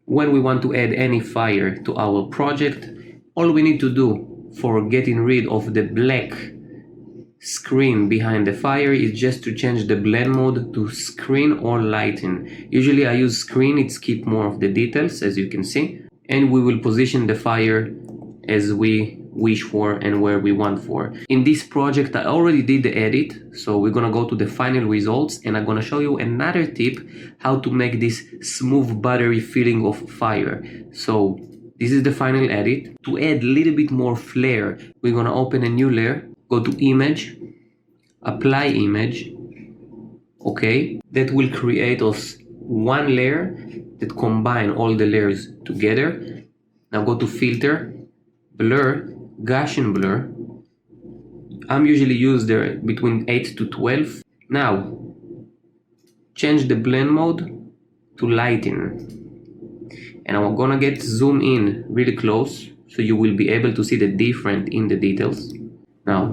When we want to add any fire to our project, all we need to do for getting rid of the black screen behind the fire is just to change the blend mode to screen or lighten. Usually I use screen, it skips more of the details, as you can see, and we will position the fire as we wish for and where we want for. In this project I already did the edit, so we're gonna go to the final results and I'm gonna show you another tip how to make this smooth buttery feeling of fire. So this is the final edit. To add a little bit more flair, we're gonna open a new layer, go to image, apply image, okay, that will create us one layer that combine all the layers together. Now go to filter, blur, Gaussian blur. I'm usually use there between 8 to 12. Now change the blend mode to lighten, and I'm gonna get zoom in really close so you will be able to see the difference in the details. Now